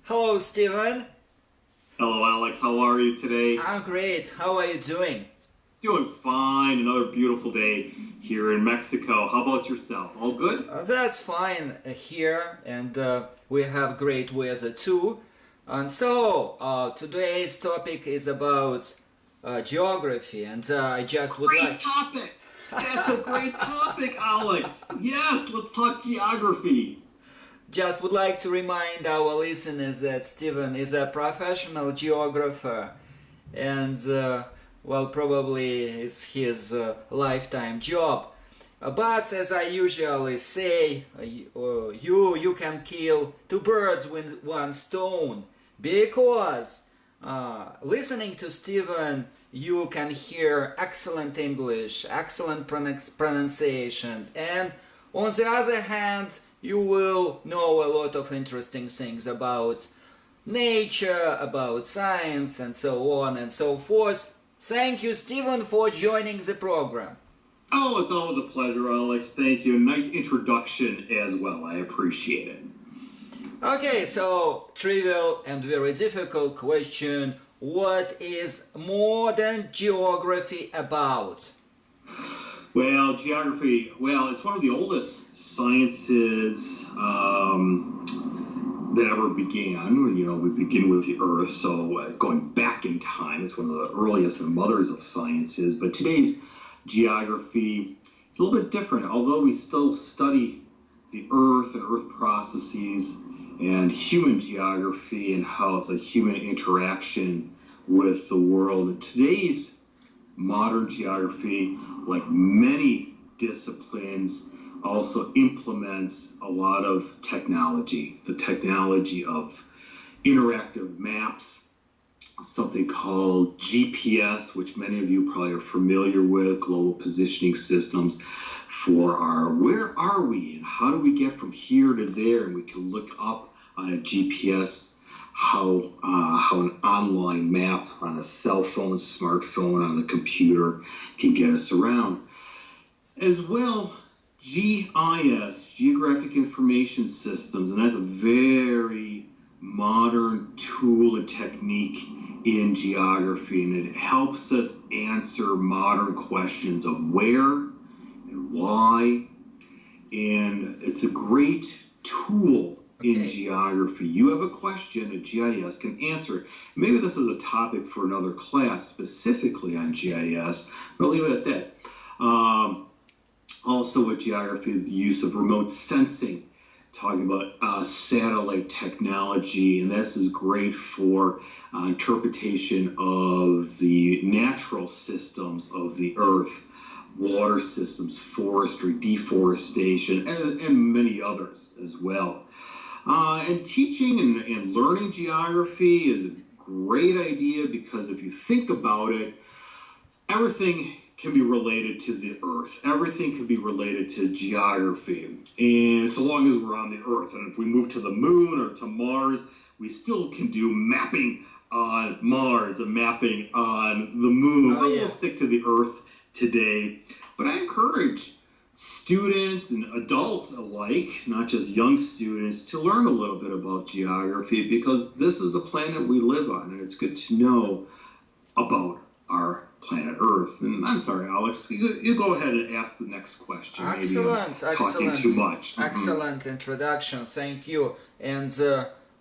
Hello, Steven. Hello, Alex. How are you today? I'm great. How are you doing? Doing fine. Another beautiful day here in Mexico. How about yourself? All good? That's fine here, and we have great weather too. And so, today's topic is about geography, and I just would Great like... topic! That's a great topic, Alex. Yes, let's talk geography. Just would like to remind our listeners that Steven is a professional geographer, and well, probably it's his lifetime job. But as I usually say, you can kill two birds with one stone, because listening to Steven, you can hear excellent English, excellent pronunciation, and on the other hand, you will know a lot of interesting things about nature, about science, and so on and so forth. Thank you, Steven, for joining the program. Oh, it's always a pleasure, Alex. Thank you. Nice introduction as well. I appreciate it. Okay, so trivial and very difficult question. What is modern geography about? Well, geography, it's one of the oldest sciences that ever began. You know, we begin with the Earth, so going back in time, it's one of the earliest and mothers of sciences. But today's geography is a little bit different, although we still study the Earth and Earth processes and human geography and how the human interaction with the world. Today's modern geography, like many disciplines, also implements a lot of technology, the technology of interactive maps, something called GPS, which many of you probably are familiar with, global positioning systems for our where are we and how do we get from here to there, and we can look up on a GPS how an online map on a cell phone, smartphone, on the computer can get us around. As well, GIS, Geographic Information Systems, and that's a very modern tool and technique in geography, and it helps us answer modern questions of where and why, and it's a great tool in geography. You have a question, a GIS can answer it. Maybe this is a topic for another class specifically on GIS, but I'll leave it at that. Also with geography, the use of remote sensing, talking about satellite technology, and this is great for interpretation of the natural systems of the Earth, water systems, forestry, deforestation, and many others as well. And teaching and learning geography is a great idea, because if you think about it, everything can be related to the Earth. Everything can be related to geography. And so long as we're on the Earth, and if we move to the moon or to Mars, we still can do mapping on Mars and mapping on the moon. But we'll stick to the Earth today. But I encourage students and adults alike, not just young students, to learn a little bit about geography, because this is the planet we live on, and it's good to know about our planet Earth. And I'm sorry, Alex, you go ahead and ask the next question. Excellent, Maybe I'm talking too much. Excellent introduction, thank you. And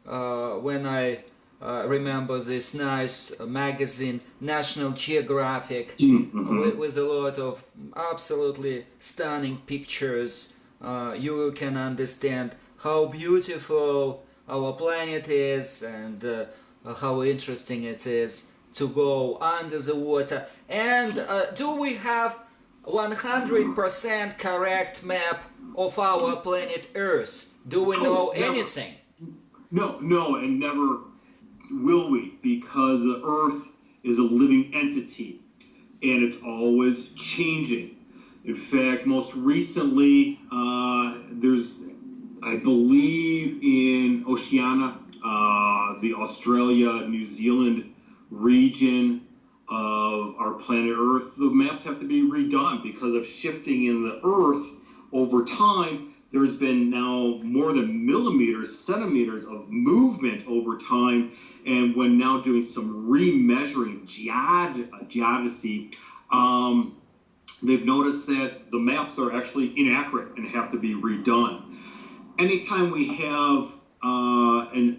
when I remember this nice magazine, National Geographic, with a lot of absolutely stunning pictures, you can understand how beautiful our planet is, and how interesting it is to go under the water. And do we have 100% correct map of our planet Earth? Do we know anything? No, and never will we, because the Earth is a living entity, and it's always changing. In fact, most recently, there's, I believe, in Oceania, the Australia, New Zealand region of our planet Earth, the maps have to be redone because of shifting in the Earth over time. there's been now more than millimeters, centimeters of movement over time. And when now doing some remeasuring geodesy, they've noticed that the maps are actually inaccurate and have to be redone. Anytime we have a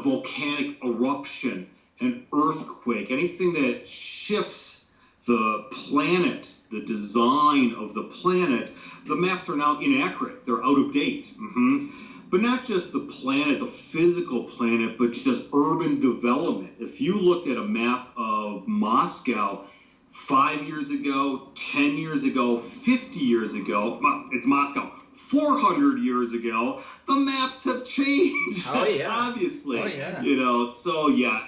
volcanic eruption, an earthquake, anything that shifts the planet, the design of the planet, the maps are now inaccurate. They're out of date. But not just the planet, the physical planet, but just urban development. If you looked at a map of Moscow 5 years ago, 10 years ago, 50 years ago, it's Moscow, 400 years ago, the maps have changed. Oh, yeah. Obviously. Oh, yeah. You know, so yeah,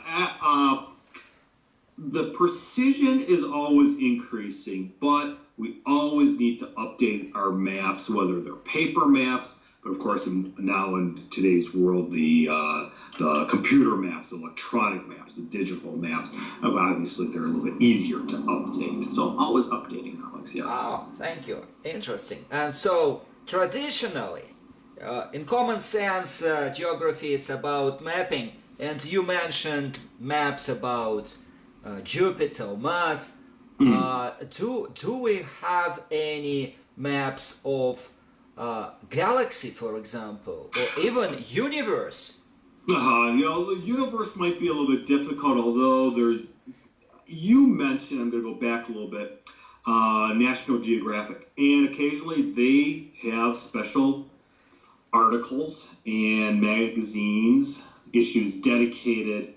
the precision is always increasing, but we always need to update our maps, whether they're paper maps, but of course now in today's world, the computer maps, electronic maps, the digital maps, obviously they're a little bit easier to update. So always updating, Alex, yes. Oh, thank you. Interesting. And so traditionally, in common sense, geography, it's about mapping. And you mentioned maps about Jupiter or Mars. Do we have any maps of galaxy, for example, or even universe? You know, the universe might be a little bit difficult, although you mentioned, I'm going to go back a little bit, National Geographic, and occasionally they have special articles and magazines, issues dedicated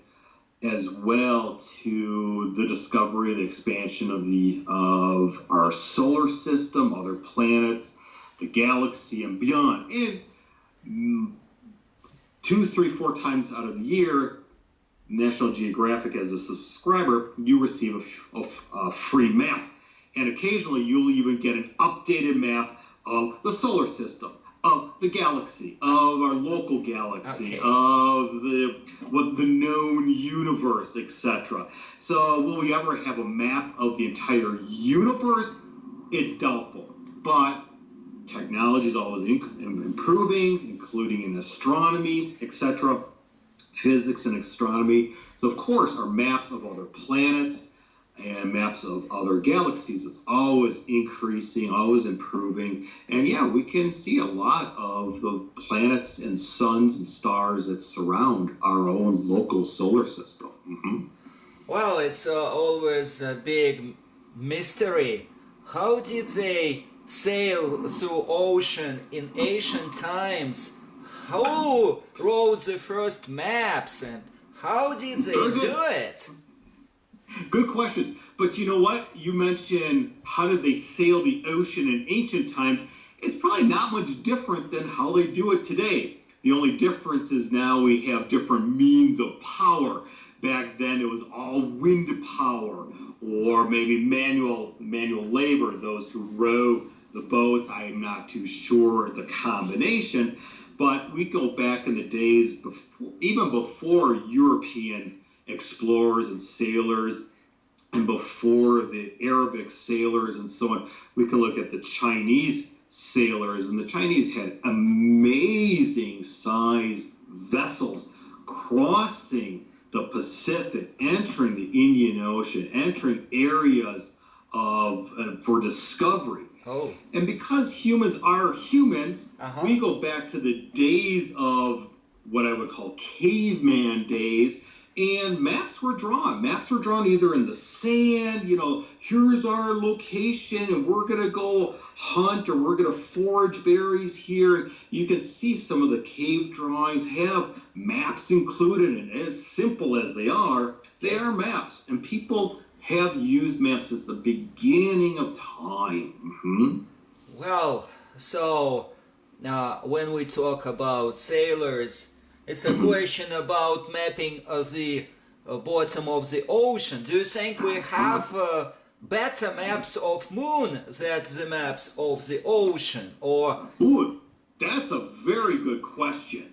as well to the discovery, the expansion of our solar system, other planets, the galaxy, and beyond. And 2, 3, 4 times out of the year, National Geographic, as a subscriber, you receive a free map. And occasionally you'll even get an updated map of the solar system, of the galaxy, of our local galaxy, of the known universe, etc. So will we ever have a map of the entire universe? It's doubtful. But technology is always improving, including in astronomy, etc., physics and astronomy. So of course our maps of other planets and maps of other galaxies is always increasing, always improving. And yeah, we can see a lot of the planets and suns and stars that surround our own local solar system. Well, it's always a big mystery. How did they sail through ocean in ancient times? Who wrote the first maps and how did they do it? Good question. But you know what? You mentioned how did they sail the ocean in ancient times. It's probably not much different than how they do it today. The only difference is now we have different means of power. Back then it was all wind power or maybe manual labor, those who row the boats. I am not too sure the combination, but we go back in the days before, even before European explorers and sailors and before the Arabic sailors and so on. We can look at the Chinese sailors, and the Chinese had amazing sized vessels crossing the Pacific, entering the Indian Ocean, entering areas for discovery. Oh. And because humans are humans, we go back to the days of what I would call caveman days, and maps were drawn. Maps were drawn either in the sand, here's our location, and we're going to go hunt, or we're going to forage berries here. You can see some of the cave drawings have maps included, and as simple as they are maps. And people have used maps since the beginning of time. Well, so when we talk about sailors, it's a question about mapping the bottom of the ocean. Do you think we have better maps of moon than the maps of the ocean? Or Ooh, that's a very good question.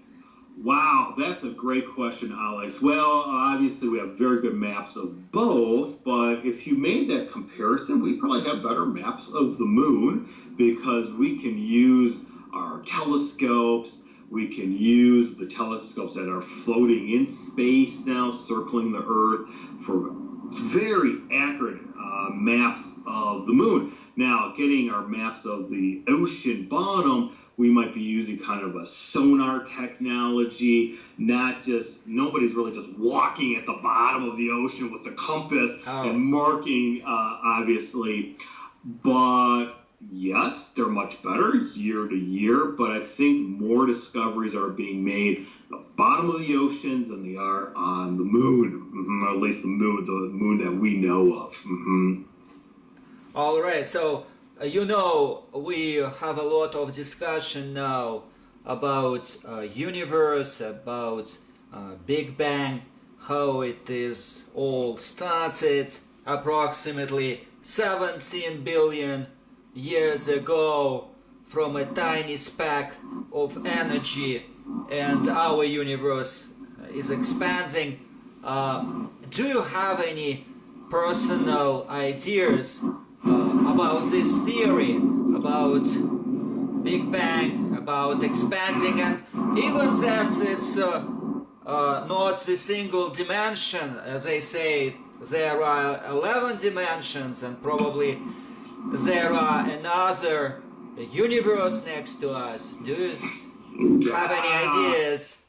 Wow, that's a great question, Alex. Well, obviously we have very good maps of both, but if you made that comparison, we probably have better maps of the moon because we can use our telescopes. We can use the telescopes that are floating in space now, circling the Earth, for very accurate maps of the moon. Now, getting our maps of the ocean bottom, we might be using kind of a sonar technology, nobody's really just walking at the bottom of the ocean with the compass and marking, obviously. But yes, they're much better year to year, but I think more discoveries are being made at the bottom of the oceans than they are on the moon, or at least the moon that we know of. All right, so we have a lot of discussion now about universe, about Big Bang, how it is all started approximately 17 billion years ago from a tiny speck of energy, and our universe is expanding. Do you have any personal ideas about this theory, about Big Bang, about expanding, and even that it's not the single dimension? As I say, there are 11 dimensions, and probably there are another universe next to us. Do you have any ideas?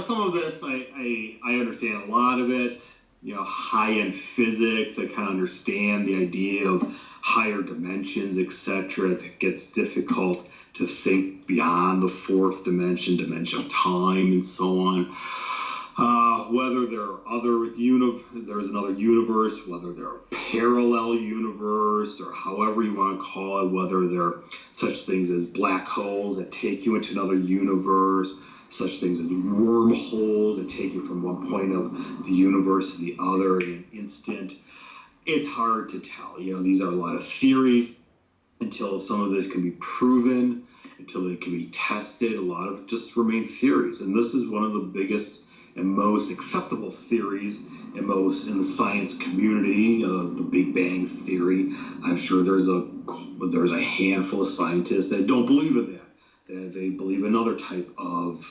Some of this I understand a lot of it. High-end physics, I kind of understand the idea of higher dimensions, etc. It gets difficult to think beyond the fourth dimension of time, and so on. Whether there are there's another universe, whether there are parallel universe, or however you want to call it, whether there are such things as black holes that take you into another universe, such things as wormholes that take you from one point of the universe to the other in an instant. It's hard to tell. These are a lot of theories. Until some of this can be proven, until they can be tested, a lot of it just remain theories. And this is one of the biggest and most acceptable theories in the science community, the Big Bang theory. I'm sure there's a handful of scientists that don't believe in that. They believe in another type of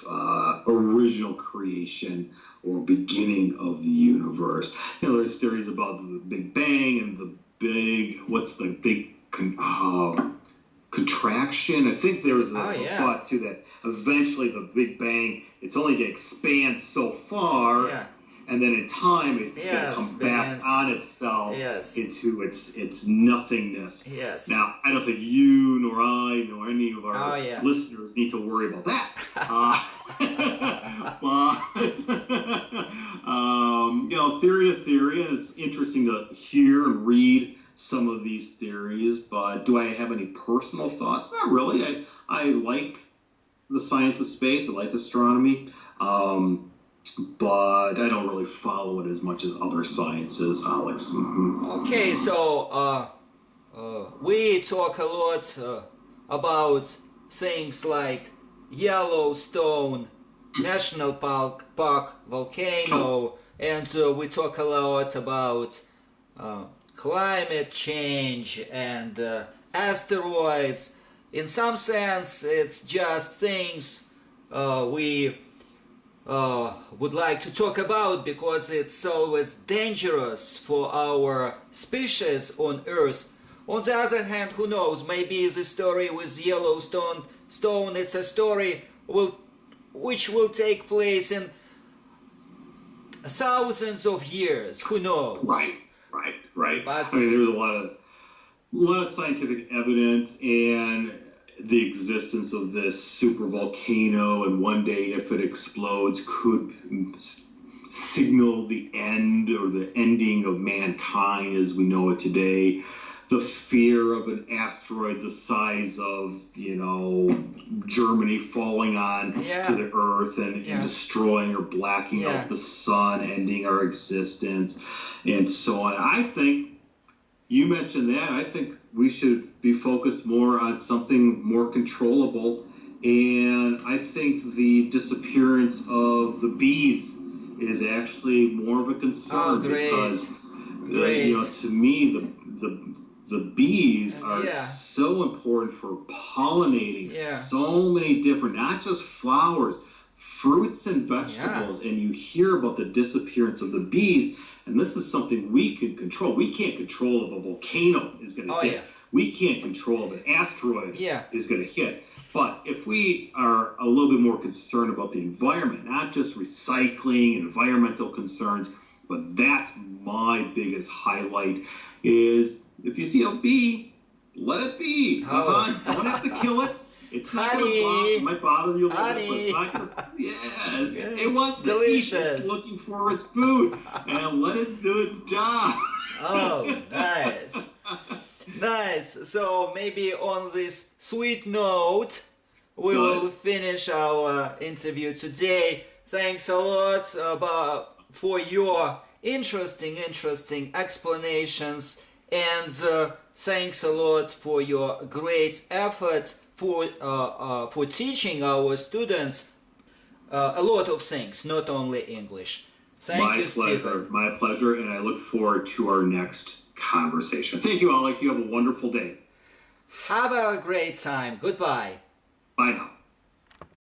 original creation or beginning of the universe. There's theories about the Big Bang and the big contraction. I think there was a thought too that eventually the Big Bang, it's only going to expand so far, and then in time it's going to come back on itself into its nothingness. Yes. Now, I don't think you nor I nor any of our listeners need to worry about that. But theory to theory, and it's interesting to hear and read some of these theories. But do I have any personal thoughts? Not really. I like the science of space. I like astronomy. But I don't really follow it as much as other sciences, Alex. Okay, so we talk a lot about things like Yellowstone National Park volcano, and we talk a lot about climate change and asteroids. In some sense, it's just things we would like to talk about because it's always dangerous for our species on Earth. On the other hand, who knows, maybe the story with Yellowstone it's a story which will take place in thousands of years. Who knows? Right. But there's a lot of scientific evidence and the existence of this super volcano, and one day if it explodes could signal the end or the ending of mankind as we know it today. The fear of an asteroid the size of, Germany falling on to the Earth and destroying or blacking out the sun, ending our existence, and so on. I think you mentioned that. I think we should be focused more on something more controllable, and I think the disappearance of the bees is actually more of a concern because, to me, the bees are Yeah. so important for pollinating Yeah. so many different, not just flowers, fruits and vegetables. And you hear about the disappearance of the bees, and this is something we can control. We can't control if a volcano is going to hit. Yeah. We can't control if an asteroid Yeah. is going to hit. But if we are a little bit more concerned about the environment, not just recycling, environmental concerns, but that's my biggest highlight is if you see a bee, let it be. Don't have to kill it. It's not going to might bother you a little bit, but it's not going to, it wants to eat. It's looking for its food, and let it do its job. Oh, nice. Nice. So maybe on this sweet note, we will finish our interview today. Thanks a lot for your interesting explanations, and thanks a lot for your great efforts for teaching our students a lot of things, not only English. Thank you, Stephen. My pleasure, and I look forward to our next conversation. Thank you, Alex. You have a wonderful day. Have a great time. Goodbye. Bye now.